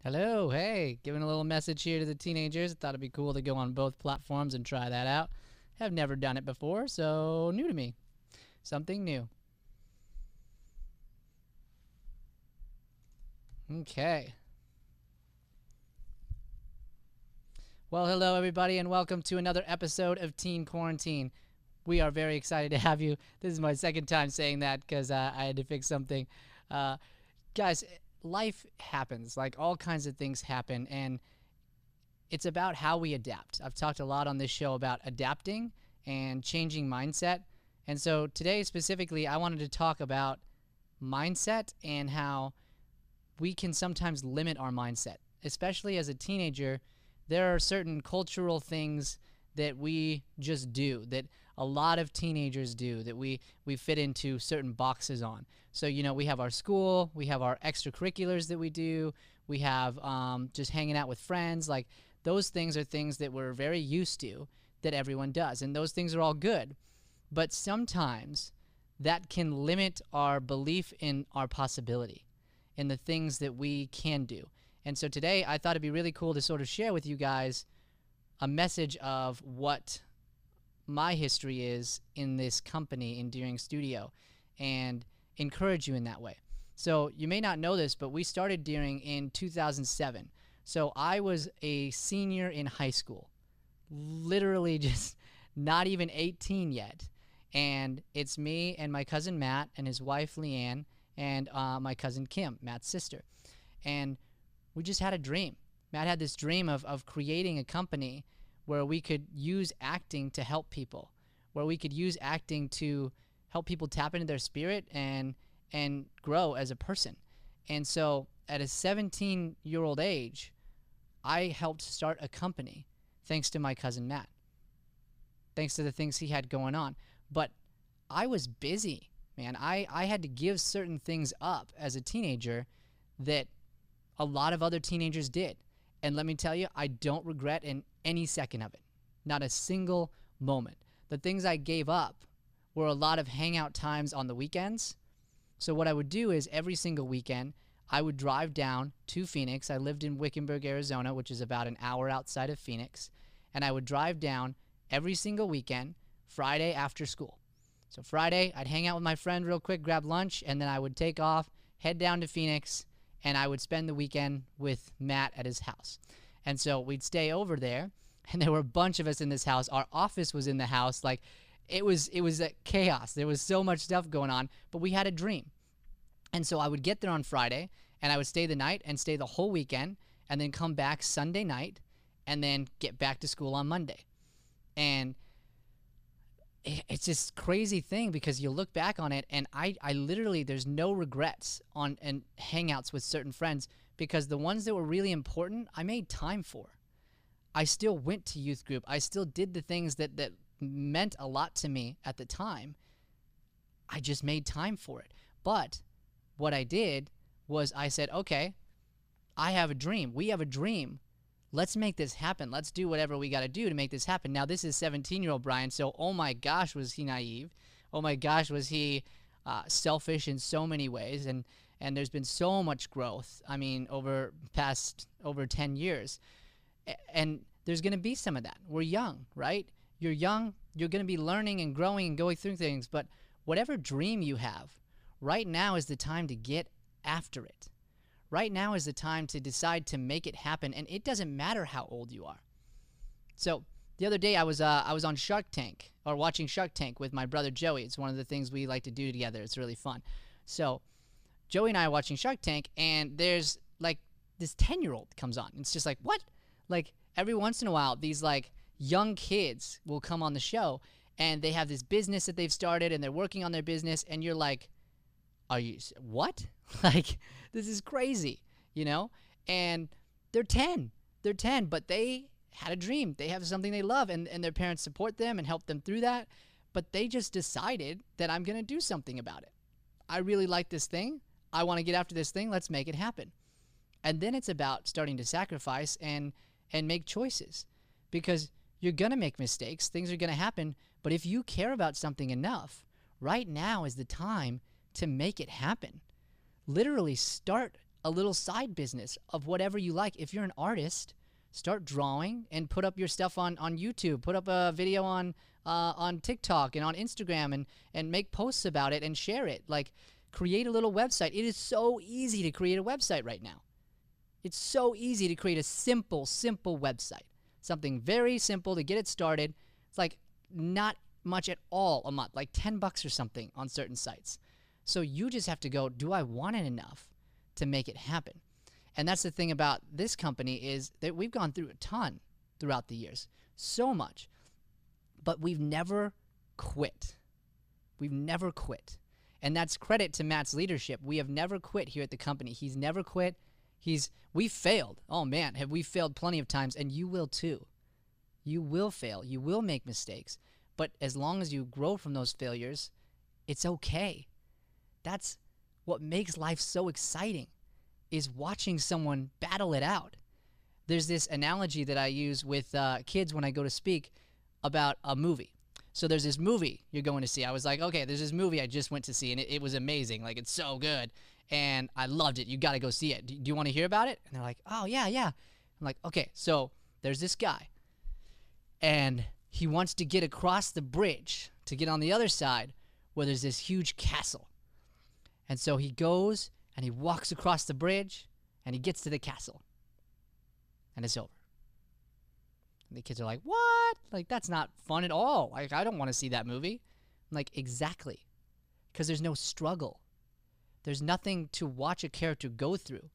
Hello, hey, giving a little message here to the teenagers. Thought it'd be cool to go on both platforms and try that out. Have never done it before, so new to me. Something new. Okay. Well, hello, everybody, and welcome to another episode of Teen Quarantine. We are very excited to have you. This is my second time saying that because I had to fix something. Guys, life happens. Like, all kinds of things happen, and it's about how we adapt. I've talked a lot on this show about adapting and changing mindset. And so today, specifically, I wanted to talk about mindset and how we can sometimes limit our mindset. Especially as a teenager, there are certain cultural things that we just do, that a lot of teenagers do, that we fit into certain boxes on. So, we have our school, we have our extracurriculars that we do, we have just hanging out with friends. Like, those things are things that we're very used to, that everyone does. And those things are all good. But sometimes that can limit our belief in our possibility, in the things that we can do. And so today I thought it'd be really cool to sort of share with you guys a message of what my history is in this company, Endearing Studio, and encourage you in that way. So you may not know this, but we started Deering in 2007. So I was a senior in high school, literally just not even 18 yet. And it's me and my cousin Matt and his wife Leanne and my cousin Kim, Matt's sister. And we just had a dream. Matt had this dream of creating a company where we could use acting to help people, where we could use acting to help people tap into their spirit and grow as a person. And so at a 17-year-old age, I helped start a company thanks to my cousin Matt, thanks to the things he had going on. But I was busy, man. I had to give certain things up as a teenager that a lot of other teenagers did. And let me tell you, I don't regret in any second of it. Not a single moment. The things I gave up were a lot of hangout times on the weekends. So what I would do is every single weekend, I would drive down to Phoenix. I lived in Wickenburg, Arizona, which is about an hour outside of Phoenix. And I would drive down every single weekend, Friday after school. So Friday, I'd hang out with my friend real quick, grab lunch, and then I would take off, head down to Phoenix, and I would spend the weekend with Matt at his house. And so we'd stay over there, and there were a bunch of us in this house. Our office was in the house. Like, it was a chaos. There was so much stuff going on, but we had a dream. And so I would get there on Friday, and I would stay the night and stay the whole weekend, and then come back Sunday night, and then get back to school on Monday. And it's this crazy thing because you look back on it, and I literally, there's no regrets on and hangouts with certain friends, because the ones that were really important, I made time for. I still went to youth group. I still did the things that meant a lot to me at the time. I just made time for it. But what I did was I said, okay, I have a dream. We have a dream. Let's make this happen. Let's do whatever we got to do to make this happen. Now, this is 17-year-old Brian, so oh my gosh, was he naive. Oh my gosh, was he selfish in so many ways. And there's been so much growth, I mean, over 10 years. And there's going to be some of that. We're young, right? You're young. You're going to be learning and growing and going through things. But whatever dream you have, right now is the time to get after it. Right now is the time to decide to make it happen, and it doesn't matter how old you are. So the other day I was on Shark Tank, or watching Shark Tank with my brother Joey. It's one of the things we like to do together. It's really fun. So Joey and I are watching Shark Tank, and there's like this 10-year-old comes on. It's just like, what? Like, every once in a while, these like young kids will come on the show, and they have this business that they've started, and they're working on their business, and you're like, are you, what? Like, this is crazy, And they're 10, but they had a dream. They have something they love, and their parents support them and help them through that. But they just decided that I'm going to do something about it. I really like this thing. I want to get after this thing. Let's make it happen. And then it's about starting to sacrifice and make choices, because you're going to make mistakes. Things are going to happen. But if you care about something enough, right now is the time to make it happen. Literally start a little side business of whatever you like. If you're an artist, start drawing and put up your stuff on YouTube. Put up a video on TikTok and on Instagram and make posts about it and share it. Like, create a little website. It is so easy to create a website right now. It's so easy to create a simple website. Something very simple to get it started. It's like not much at all a month, like $10 or something on certain sites. So you just have to go, do I want it enough to make it happen? And that's the thing about this company, is that we've gone through a ton throughout the years, so much, but we've never quit. We've never quit. And that's credit to Matt's leadership. We have never quit here at the company. He's never quit. We failed. Oh man, have we failed plenty of times, and you will too. You will fail. You will make mistakes. But as long as you grow from those failures, it's okay. That's what makes life so exciting, is watching someone battle it out. There's this analogy that I use with kids when I go to speak about a movie. So there's this movie you're going to see. I was like, okay, there's this movie I just went to see, and it was amazing. Like, it's so good, and I loved it. You got to go see it. Do you want to hear about it? And they're like, oh, yeah. I'm like, okay, so there's this guy, and he wants to get across the bridge to get on the other side where there's this huge castle. And so he goes, and he walks across the bridge, and he gets to the castle, and it's over. And the kids are like, what? Like, that's not fun at all. Like, I don't want to see that movie. I'm like, exactly. Because there's no struggle. There's nothing to watch a character go through.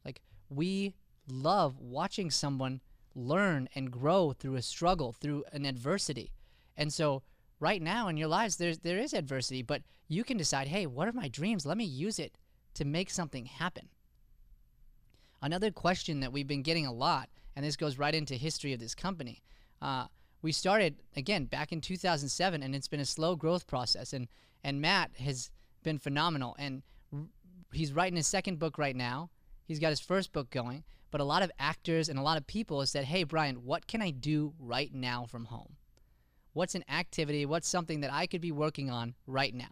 Like, we love watching someone learn and grow through a struggle, through an adversity. And so right now in your lives, there is adversity, but you can decide, hey, what are my dreams? Let me use it to make something happen. Another question that we've been getting a lot, and this goes right into history of this company. We started, again, back in 2007, and it's been a slow growth process. And Matt has been phenomenal, and he's writing his second book right now. He's got his first book going, but a lot of actors and a lot of people have said, hey, Brian, what can I do right now from home? What's an activity? What's something that I could be working on right now?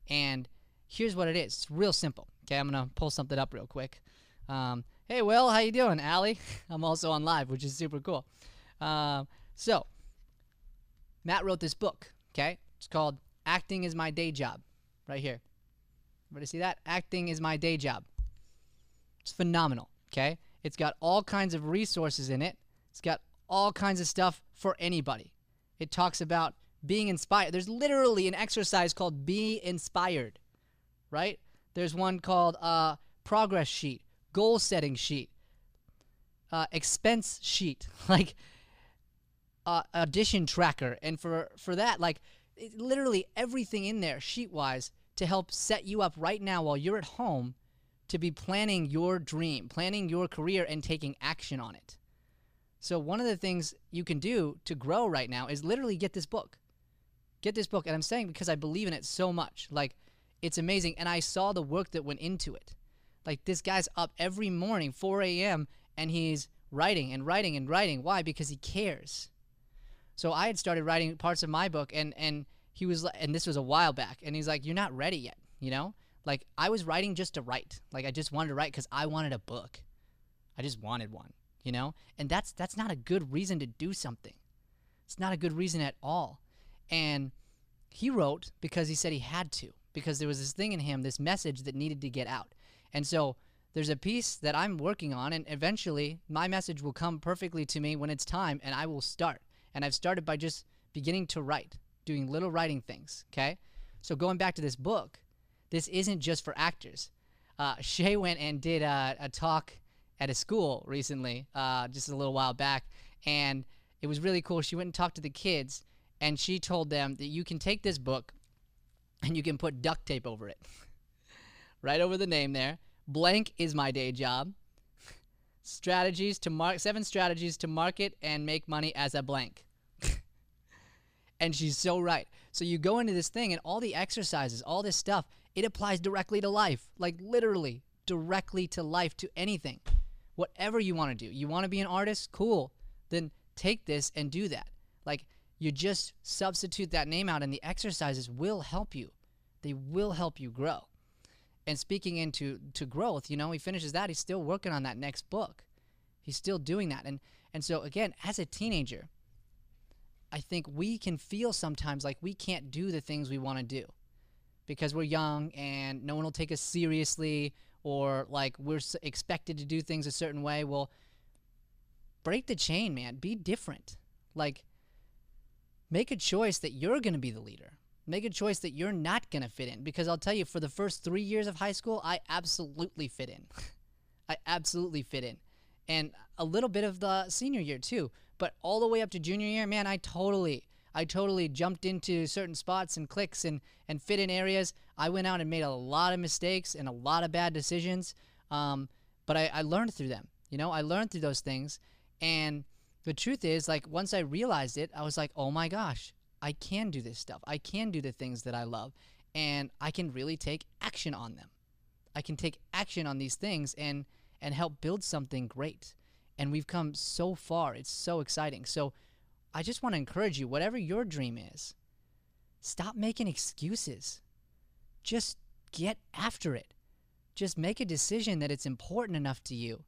And here's what it is. It's real simple. Okay, I'm going to pull something up real quick. Hey, Will, how you doing? Allie? I'm also on live, which is super cool. So, Matt wrote this book, okay? It's called Acting is My Day Job, right here. Everybody see that? Acting is My Day Job. It's phenomenal, okay? It's got all kinds of resources in it. It's got all kinds of stuff for anybody. It talks about being inspired. There's literally an exercise called Be Inspired, right? There's one called Progress Sheet, Goal Setting Sheet, Expense Sheet, like Audition Tracker. And for that, like, literally everything in there sheet-wise to help set you up right now while you're at home to be planning your dream, planning your career, and taking action on it. So one of the things you can do to grow right now is literally get this book. Get this book. And I'm saying because I believe in it so much. Like, it's amazing. And I saw the work that went into it. Like, this guy's up every morning, 4 a.m., and he's writing and writing and writing. Why? Because he cares. So I had started writing parts of my book, and he was, and this was a while back, and he's like, you're not ready yet, you know? Like, I was writing just to write. Like, I just wanted to write because I wanted a book. I just wanted one, you know? And that's not a good reason to do something. It's not a good reason at all. And he wrote because he said he had to, because there was this thing in him, this message that needed to get out. And so there's a piece that I'm working on, and eventually my message will come perfectly to me when it's time, and I will start. And I've started by just beginning to write, doing little writing things, okay? So going back to this book, this isn't just for actors. Shay went and did a talk at a school recently, just a little while back, and it was really cool. She went and talked to the kids, and she told them that you can take this book and you can put duct tape over it. Right over the name there. Blank is my day job. 7 strategies to market and make money as a blank. And she's so right. So you go into this thing, and all the exercises, all this stuff, it applies directly to life. Like, literally directly to life, to anything. Whatever you want to do. You want to be an artist? Cool. Then take this and do that. Like, you just substitute that name out, and the exercises will help you. They will help you grow. And speaking into growth, he finishes that. He's still working on that next book. He's still doing that. And so, again, as a teenager, I think we can feel sometimes like we can't do the things we want to do because we're young and no one will take us seriously, or like we're expected to do things a certain way. Well, break the chain, man. Be different. Like, make a choice that you're going to be the leader. Make a choice that you're not going to fit in. Because I'll tell you, for the first 3 years of high school, I absolutely fit in. I absolutely fit in. And a little bit of the senior year too. But all the way up to junior year, man, I totally jumped into certain spots and cliques and fit in areas. I went out and made a lot of mistakes and a lot of bad decisions. But I learned through them. I learned through those things. And the truth is, like, once I realized it, I was like, oh my gosh, I can do this stuff. I can do the things that I love, and I can really take action on them. I can take action on these things and help build something great. And we've come so far. It's so exciting. So I just want to encourage you, whatever your dream is, stop making excuses. Just get after it. Just make a decision that it's important enough to you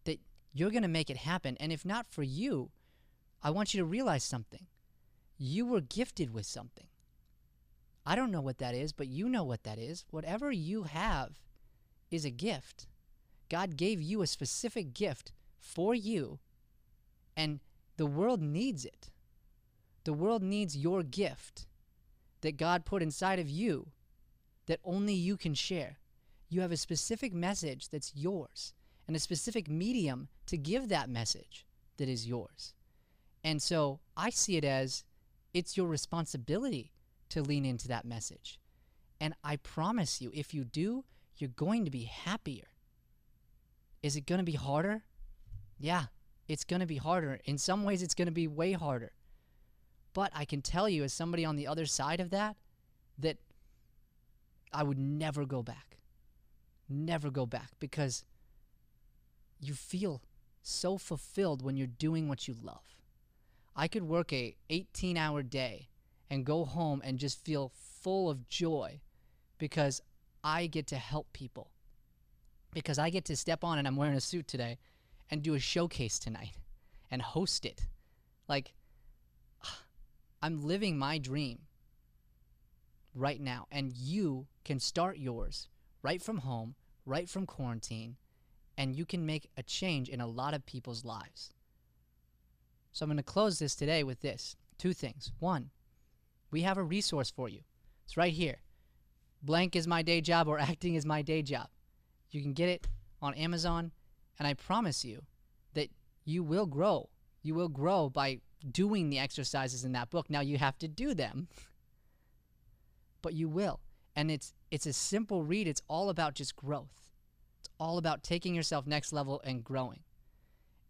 that you're going to make it happen. And if not for you, I want you to realize something. You were gifted with something. I don't know what that is, but you know what that is. Whatever you have is a gift. God gave you a specific gift for you, and the world needs it. The world needs your gift that God put inside of you that only you can share. You have a specific message that's yours and a specific medium to give that message that is yours. And so I see it as it's your responsibility to lean into that message. And I promise you, if you do, you're going to be happier. Is it going to be harder? Yeah, it's going to be harder. In some ways, it's going to be way harder. But I can tell you, as somebody on the other side of that I would never go back. Never go back, because you feel so fulfilled when you're doing what you love. I could work a 18-hour day and go home and just feel full of joy because I get to help people. Because I get to step on, and I'm wearing a suit today, and do a showcase tonight and host it. Like, I'm living my dream right now, and you can start yours right from home, right from quarantine, and you can make a change in a lot of people's lives. So I'm going to close this today with this. 2 things. 1, we have a resource for you. It's right here. Blank is my day job, or acting is my day job. You can get it on Amazon, and I promise you that you will grow. You will grow by doing the exercises in that book. Now, you have to do them, but you will. And it's a simple read. It's all about just growth. It's all about taking yourself next level and growing.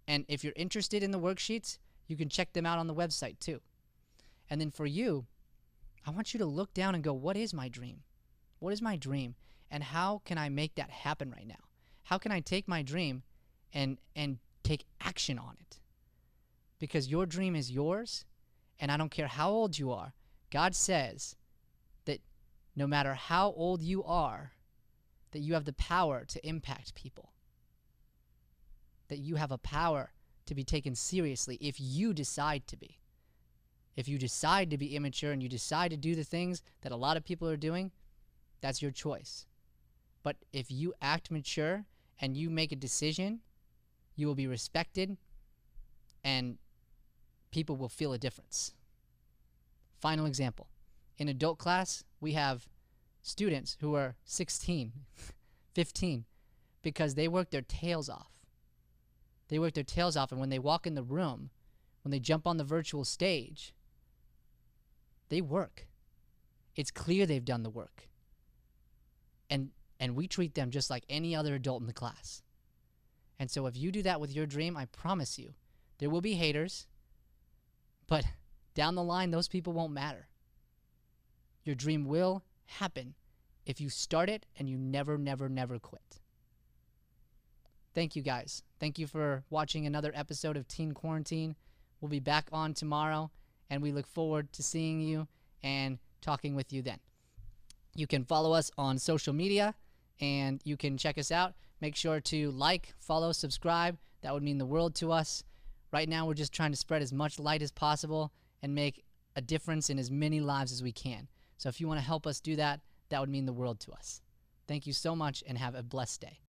And if you're interested in the worksheets, you can check them out on the website too. And then for you, I want you to look down and go, what is my dream? What is my dream? And how can I make that happen right now? How can I take my dream and take action on it? Because your dream is yours, and I don't care how old you are. God says that no matter how old you are, that you have the power to impact people. That you have a power to be taken seriously if you decide to be. If you decide to be immature and you decide to do the things that a lot of people are doing, that's your choice. But if you act mature and you make a decision, you will be respected and people will feel a difference. Final example. In adult class, we have students who are 16, 15, because they work their tails off. They work their tails off, and when they walk in the room, when they jump on the virtual stage, they work. It's clear they've done the work. And we treat them just like any other adult in the class. And so if you do that with your dream, I promise you, there will be haters, but down the line, those people won't matter. Your dream will happen if you start it and you never, never, never quit. Thank you, guys. Thank you for watching another episode of Teen Quarantine. We'll be back on tomorrow, and we look forward to seeing you and talking with you then. You can follow us on social media and you can check us out. Make sure to like, follow, subscribe. That would mean the world to us. Right now, we're just trying to spread as much light as possible and make a difference in as many lives as we can. So if you want to help us do that, that would mean the world to us. Thank you so much and have a blessed day.